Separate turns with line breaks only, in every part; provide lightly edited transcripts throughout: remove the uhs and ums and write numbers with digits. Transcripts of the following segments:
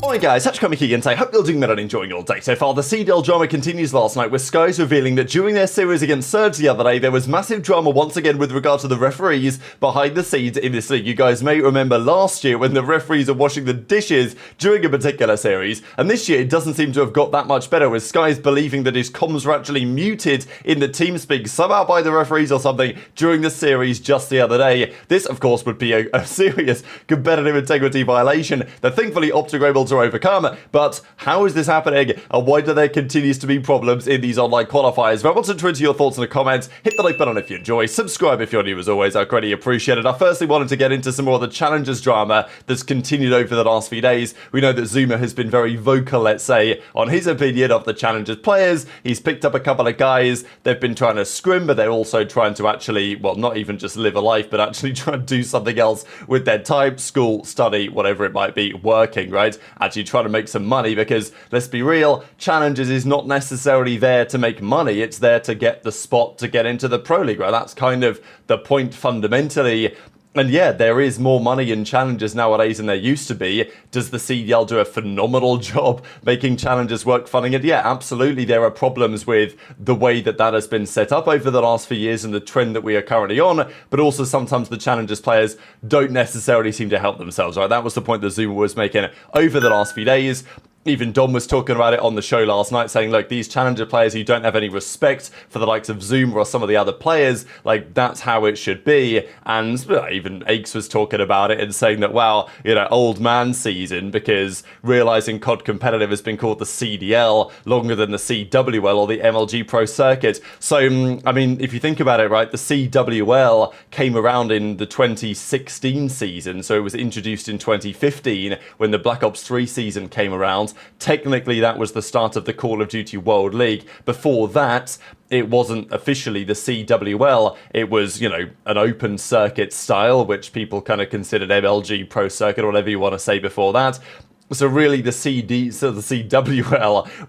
Hi guys, HyDra here and I hope you're doing well and enjoying your day so far. The CDL drama continues last night with Skyz revealing that during their series against Surge the other day, there was massive drama once again with regard to the referees behind the scenes in this league. You guys may remember last year when the referees are washing the dishes during a particular series, and this year it doesn't seem to have got that much better, with Skyz believing that his comms were actually muted in the TeamSpeak somehow by the referees or something during the series just the other day. This of course would be a serious competitive integrity violation that thankfully OpTic were able to overcome, but how is this happening and why do there continues to be problems in these online qualifiers? But I want to turn to your thoughts in the comments. Hit the like button if you enjoy, subscribe if you're new as always, I'd greatly appreciate it. I firstly wanted to get into some more of the challenges drama that's continued over the last few days. We know that Zuma has been very vocal, let's say, on his opinion of the challenges players. He's picked up a couple of guys, they've been trying to scrim, but they're also trying to actually, well, not even just live a life, but actually try and do something else with their time, school, study, whatever it might be, working, right? Actually trying to make some money, because let's be real, challenges is not necessarily there to make money, it's there to get the spot to get into the Pro League, right? That's kind of the point fundamentally. And yeah, there is more money in challenges nowadays than there used to be. Does the CDL do a phenomenal job making challenges work, funding it? Yeah, absolutely. There are problems with the way that that has been set up over the last few years and the trend that we are currently on, but also sometimes the challenges players don't necessarily seem to help themselves, right? That was the point that Zuma was making over the last few days. Even Dom was talking about it on the show last night, saying, look, these challenger players who don't have any respect for the likes of Zuma or some of the other players, like, that's how it should be. And even Aches was talking about it and saying that, wow, you know, old man season, because realizing COD competitive has been called the CDL longer than the CWL or the MLG Pro Circuit. So, I mean, if you think about it, right, the CWL came around in the 2016 season, so it was introduced in 2015 when the Black Ops 3 season came around. Technically, that was the start of the Call of Duty World League. Before that, it wasn't officially the CWL. It was, you know, an open circuit style, which people kind of considered MLG Pro Circuit or whatever you want to say before that. So really the CWL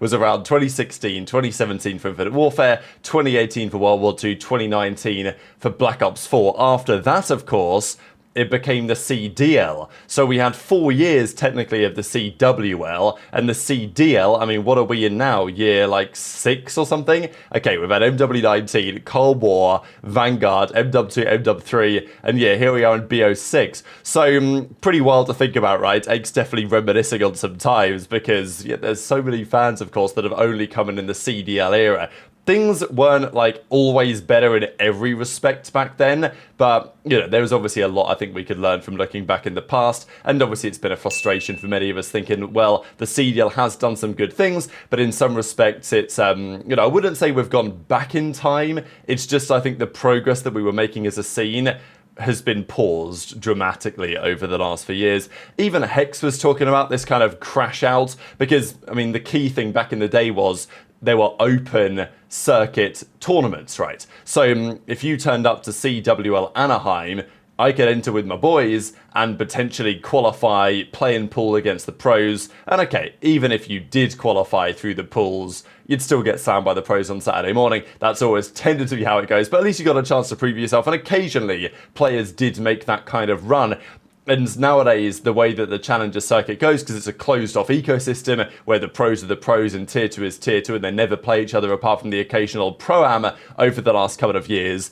was around 2016, 2017 for Infinite Warfare, 2018 for World War II, 2019 for Black Ops 4. After that, of course, it became the CDL. So we had 4 years technically of the CWL, and the CDL, I mean, what are we in now? Year like 6 or something? Okay, we've had MW19, Cold War, Vanguard, MW2, MW3, and yeah, here we are in BO6. So pretty wild to think about, right? Ake's definitely reminiscing on some times, because yeah, there's so many fans, of course, that have only come in the CDL era. Things weren't like always better in every respect back then, but you know, there was obviously a lot I think we could learn from looking back in the past, and obviously it's been a frustration for many of us thinking, well, the CDL has done some good things, but in some respects it's, you know, I wouldn't say we've gone back in time, it's just I think the progress that we were making as a scene has been paused dramatically over the last few years. Even Hex was talking about this kind of crash out, because, I mean, the key thing back in the day was there were open circuit tournaments, right? So if you turned up to CWL Anaheim, I could enter with my boys and potentially qualify, play and pool against the pros. And okay, even if you did qualify through the pools, you'd still get slammed by the pros on Saturday morning. That's always tended to be how it goes, but at least you got a chance to prove yourself. And occasionally, players did make that kind of run. And nowadays, the way that the Challenger circuit goes, because it's a closed-off ecosystem where the pros are the pros and Tier 2 is Tier 2, and they never play each other apart from the occasional Pro-Am over the last couple of years,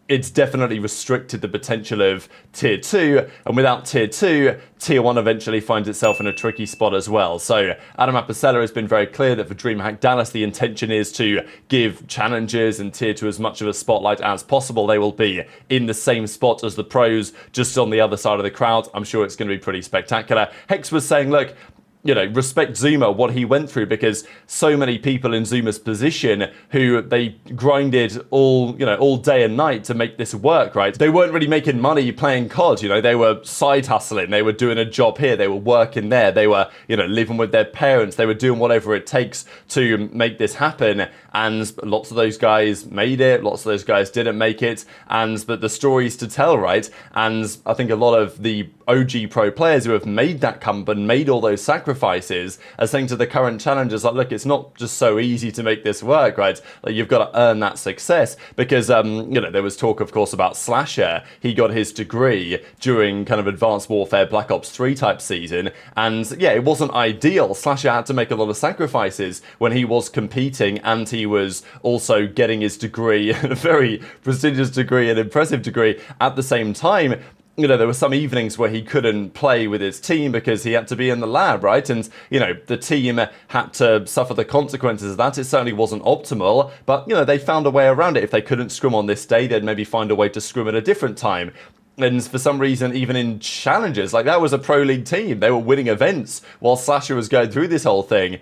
it's definitely restricted the potential of Tier 2, and without Tier 2, Tier 1 eventually finds itself in a tricky spot as well. So Adam aBeZy has been very clear that for DreamHack Dallas, the intention is to give challengers and Tier 2 as much of a spotlight as possible. They will be in the same spot as the pros, just on the other side of the crowd. I'm sure it's going to be pretty spectacular. Hex was saying, look, you know, respect Zuma, what he went through, because so many people in Zuma's position who they grinded all day and night to make this work, right? They weren't really making money playing COD, you know, they were side hustling, they were doing a job here, they were working there, they were, you know, living with their parents, they were doing whatever it takes to make this happen. And lots of those guys made it, lots of those guys didn't make it, but the stories to tell, right? And I think a lot of the OG pro players who have made that comp and made all those sacrifices are saying to the current challengers, like, look, it's not just so easy to make this work, right? Like, you've got to earn that success because, you know, there was talk, of course, about Slasher. He got his degree during kind of Advanced Warfare Black Ops 3 type season, and yeah, it wasn't ideal. Slasher had to make a lot of sacrifices when he was competing, and he was also getting his degree, a very prestigious degree, an impressive degree at the same time. You know, there were some evenings where he couldn't play with his team because he had to be in the lab, right? And, you know, the team had to suffer the consequences of that. It certainly wasn't optimal, but, you know, they found a way around it. If they couldn't scrim on this day, they'd maybe find a way to scrim at a different time. And for some reason, even in challenges, like, that was a pro league team. They were winning events while Slasher was going through this whole thing.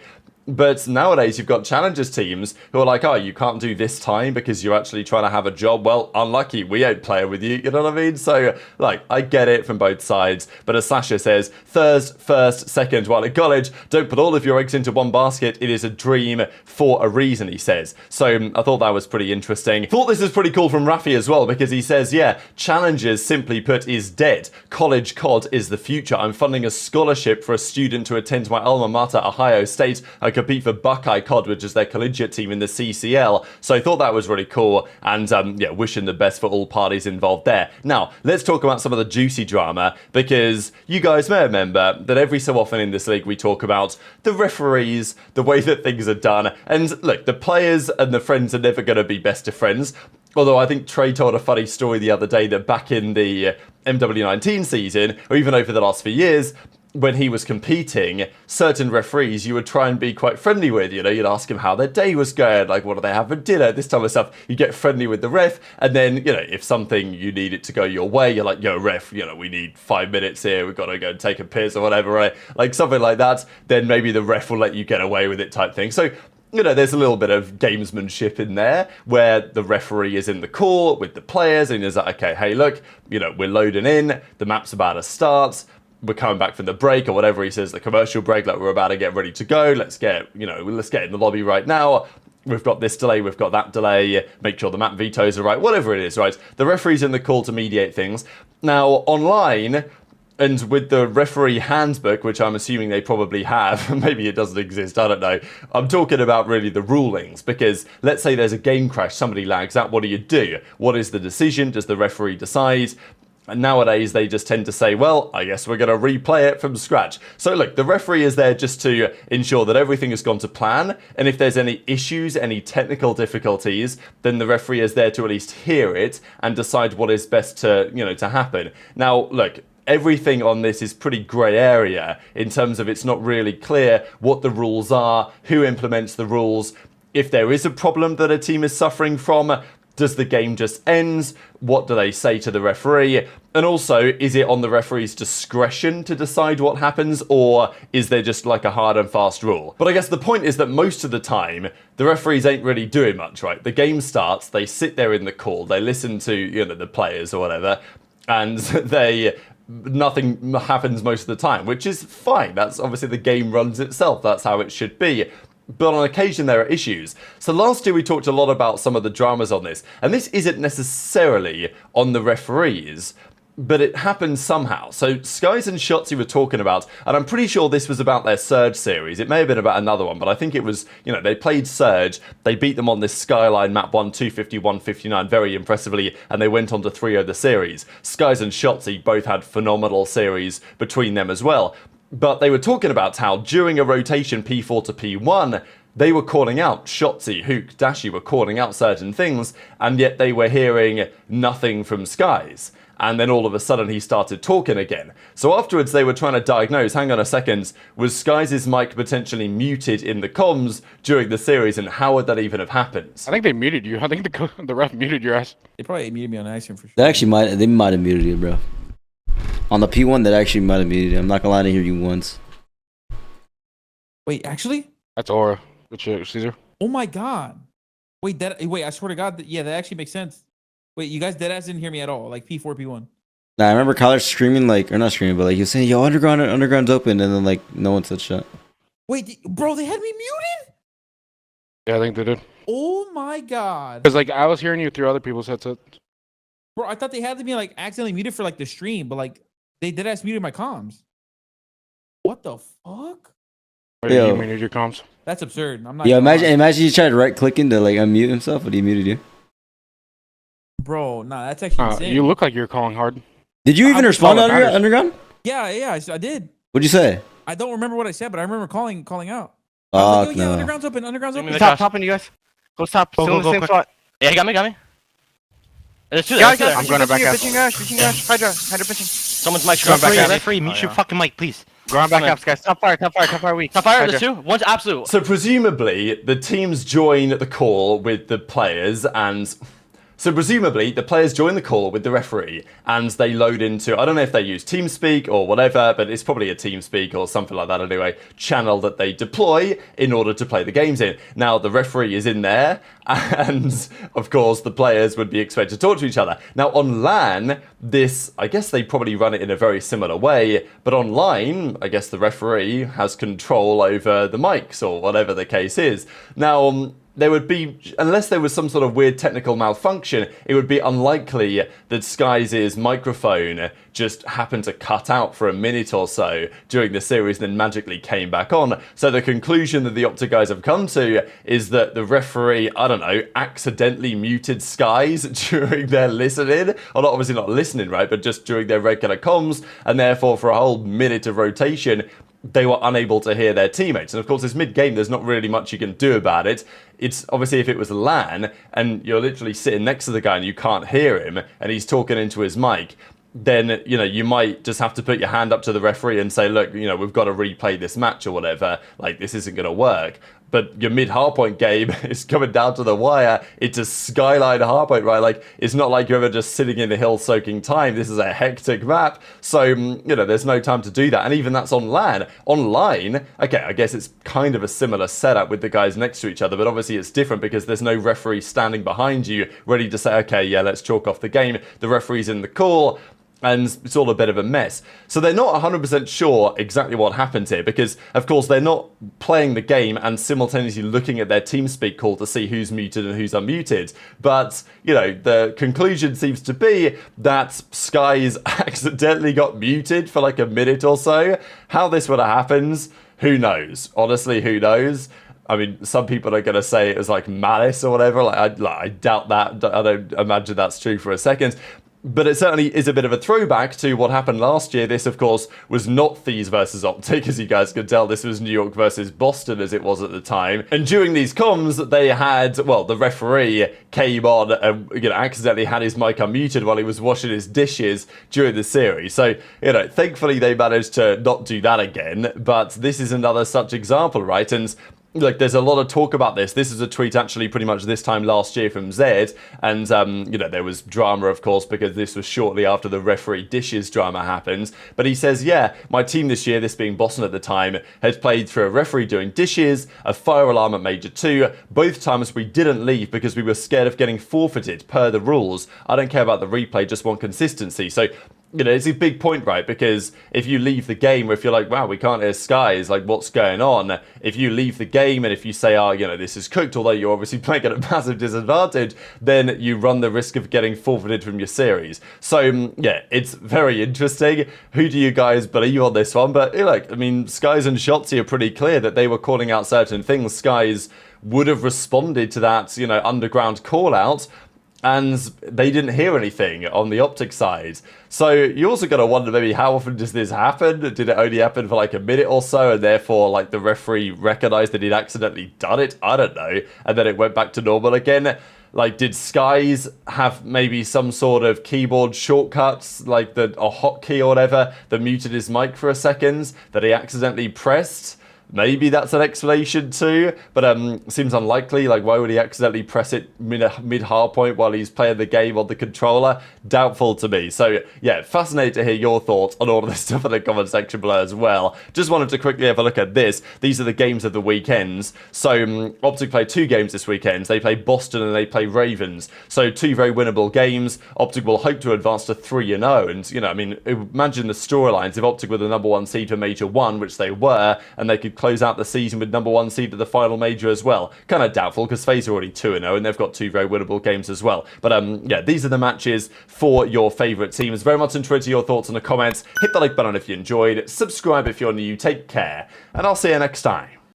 But nowadays, you've got challengers teams who are like, oh, you can't do this time because you're actually trying to have a job. Well, unlucky, we ain't playing with you, you know what I mean? So, like, I get it from both sides. But as Sasha says, third, first, second, while at college, don't put all of your eggs into one basket. It is a dream for a reason, he says. So, I thought that was pretty interesting. Thought this was pretty cool from Rafi as well, because he says, yeah, challengers, simply put, is dead. College COD is the future. I'm funding a scholarship for a student to attend my alma mater, Ohio State. I compete for Buckeye COD, which is their collegiate team in the CCL. So I thought that was really cool, and yeah, wishing the best for all parties involved there. Now, let's talk about some of the juicy drama, because you guys may remember that every so often in this league we talk about the referees, the way that things are done, and look, the players and the friends are never going to be best of friends. Although I think Trey told a funny story the other day that back in the MW19 season, or even over the last few years, when he was competing, certain referees you would try and be quite friendly with, you know, you'd ask him how their day was going, like what do they have for dinner, this type of stuff. You get friendly with the ref, and then, you know, if something you need it to go your way, you're like, yo, ref, you know, we need 5 minutes here, we've got to go and take a piss or whatever, right? Like something like that, then maybe the ref will let you get away with it type thing. So, you know, there's a little bit of gamesmanship in there where the referee is in the court with the players and he's like, okay, hey, look, you know, we're loading in, the map's about to start, we're coming back from the break or whatever he says, the commercial break, like we're about to get ready to go. Let's get, you know, let's get in the lobby right now. We've got this delay, we've got that delay, make sure the map vetoes are right, whatever it is, right? The referee's in the call to mediate things. Now, online, and with the referee handbook, which I'm assuming they probably have, maybe it doesn't exist, I don't know. I'm talking about really the rulings, because let's say there's a game crash, somebody lags out, what do? What is the decision? Does the referee decide? And nowadays, they just tend to say, well, I guess we're going to replay it from scratch. So look, the referee is there just to ensure that everything has gone to plan. And if there's any issues, any technical difficulties, then the referee is there to at least hear it and decide what is best to, you know, to happen. Now, look, everything on this is pretty grey area in terms of it's not really clear what the rules are, who implements the rules. If there is a problem that a team is suffering from, does the game just end? What do they say to the referee? And also, is it on the referee's discretion to decide what happens, or is there just like a hard and fast rule? But I guess the point is that most of the time, the referees ain't really doing much, right? The game starts, they sit there in the call, they listen to, you know, the players or whatever, and nothing happens most of the time, which is fine. That's obviously the game runs itself. That's how it should be. But on occasion there are issues. So last year we talked a lot about some of the dramas on this, and this isn't necessarily on the referees, but it happened somehow. So Skyz and Shotzzy were talking about, and I'm pretty sure this was about their Surge series. It may have been about another one, but I think it was, you know, they played Surge, they beat them on this Skyline map 1, 250, 159 very impressively, and they went on to 3-0 the series. Skyz and Shotzzy both had phenomenal series between them as well. But they were talking about how during a rotation P4 to P1, they were calling out, Shotzzy, Huke, Dashy were calling out certain things, and yet they were hearing nothing from Skyz. And then all of a sudden he started talking again. So afterwards they were trying to diagnose, hang on a second, was Skyz's mic potentially muted in the comms during the series, and how would that even have happened?
I think they muted you. I think the ref muted your ass.
They probably muted me on accident for sure.
They might have muted you, bro. On the P1, that actually might have muted you. I'm not gonna lie to hear you once.
Wait, actually?
That's Aura. Good shit, Caesar.
Oh my god. Wait, I swear to God, yeah, that actually makes sense. Wait, you guys deadass didn't hear me at all, like P4, P1.
Nah, I remember Kyler screaming, like, or not screaming, but like he was saying, yo, underground's open, and then like no one said shit.
Wait, bro, they had me muted?
Yeah, I think they did.
Oh my god.
Because like I was hearing you through other people's headsets.
Bro, I thought they had me like accidentally muted for like the stream, but like They dead ass muted my comms. What the fuck?
Wait,
Yo.
you muted your comms?
That's absurd. I'm not.
Yeah,
gonna lie.
imagine you tried right clicking to like unmute himself, but he muted you.
Bro, nah, that's actually insane.
You look like you're calling hard.
Did you even
I'm
respond
calling
to
matters.
Underground?
Yeah, I did.
What'd you say?
I don't remember what I said, but I remember calling out. I
Oh,
was like, yo, yeah,
no.
Underground's open. Underground's open.
Top, topping you guys. Go top.
Go,
Still in
go,
the same
go,
spot. Yeah, he got me. There's two
Guys,
there.
I'm
going back out.
Pitching guys. HyDra pitching.
Someone's mic.
Going back out.
Referee, mute your fucking mic, please.
Going back up, guys. Top fire weak.
Top fire, there's two. One's absolute.
So presumably the teams join the call with the players and... So presumably the players join the call with the referee and they load into, I don't know if they use TeamSpeak or whatever, but it's probably a TeamSpeak or something like that anyway, channel that they deploy in order to play the games in. Now the referee is in there and of course the players would be expected to talk to each other. Now on LAN, this, I guess they probably run it in a very similar way, but online, I guess the referee has control over the mics or whatever the case is. Now, there would be, unless there was some sort of weird technical malfunction, it would be unlikely that Skyz's microphone just happened to cut out for a minute or so during the series and then magically came back on. So the conclusion that the OpTic guys have come to is that the referee, I don't know, accidentally muted Skyz during their listening, or not, obviously not listening, right, but just during their regular comms, and therefore for a whole minute of rotation, they were unable to hear their teammates. And of course, it's mid-game, there's not really much you can do about it. It's obviously if it was LAN and you're literally sitting next to the guy and you can't hear him and he's talking into his mic, then, you know, you might just have to put your hand up to the referee and say, look, you know, we've got to replay this match or whatever. Like, this isn't going to work. But your mid-hardpoint game is coming down to the wire. It's a skyline hardpoint, right? Like, it's not like you're ever just sitting in the hill soaking time. This is a hectic map. So, you know, there's no time to do that. And even that's on LAN. Online, okay, I guess it's kind of a similar setup with the guys next to each other, but obviously it's different because there's no referee standing behind you ready to say, okay, yeah, let's chalk off the game. The referee's in the call. And it's all a bit of a mess. So they're not 100% sure exactly what happened here because, of course, they're not playing the game and simultaneously looking at their TeamSpeak call to see who's muted and who's unmuted. But, you know, the conclusion seems to be that Skyz accidentally got muted for like a minute or so. How this would have happened, who knows? Honestly, who knows? I mean, some people are going to say it was like malice or whatever. I doubt that. I don't imagine that's true for a second. But it certainly is a bit of a throwback to what happened last year. This, of course, was not Thieves versus OpTic, as you guys could tell. This was New York versus Boston, as it was at the time. And during these comms, they had, well, the referee came on and, you know, accidentally had his mic unmuted while he was washing his dishes during the series. So, you know, thankfully they managed to not do that again. But this is another such example, right? And like, there's a lot of talk about this. This is a tweet actually pretty much this time last year from Zed. And, you know, there was drama, of course, because this was shortly after the referee dishes drama happened. But he says, yeah, my team this year, this being Boston at the time, had played through a referee doing dishes, a fire alarm at Major 2. Both times we didn't leave because we were scared of getting forfeited per the rules. I don't care about the replay, just want consistency. So, you know, it's a big point, right? Because if you leave the game, or if you're like, wow, we can't hear Skyz, like, what's going on? If you leave the game and if you say, oh, you know, this is cooked, although you're obviously playing at a massive disadvantage, then you run the risk of getting forfeited from your series. So, yeah, it's very interesting. Who do you guys believe on this one? But, like, I mean, Skyz and Shotzzy are pretty clear that they were calling out certain things. Skyz would have responded to that, you know, underground call out, and they didn't hear anything on the OpTic side. So you also got to wonder maybe how often does this happen? Did it only happen for like a minute or so and therefore like the referee recognized that he'd accidentally done it? I don't know. And then it went back to normal again. Like, did Skyz have maybe some sort of keyboard shortcuts, like a hotkey or whatever, that muted his mic for a second that he accidentally pressed? Maybe that's an explanation too, but seems unlikely. Like, why would he accidentally press it mid-hard point while he's playing the game on the controller? Doubtful to me. So, yeah, fascinated to hear your thoughts on all of this stuff in the comment section below as well. Just wanted to quickly have a look at this. These are the games of the weekends. So, OpTic play 2 games this weekend. They play Boston and they play Ravens. So, 2 very winnable games. OpTic will hope to advance to 3-0. And, you know, I mean, imagine the storylines if OpTic were the #1 seed for Major 1, which they were, and they could close out the season with #1 seed at the final major as well. Kind of doubtful because FaZe are already 2-0 and they've got 2 very winnable games as well. But yeah, these are the matches for your favourite teams. Very much enjoyed your thoughts in the comments. Hit the like button if you enjoyed. Subscribe if you're new. Take care. And I'll see you next time.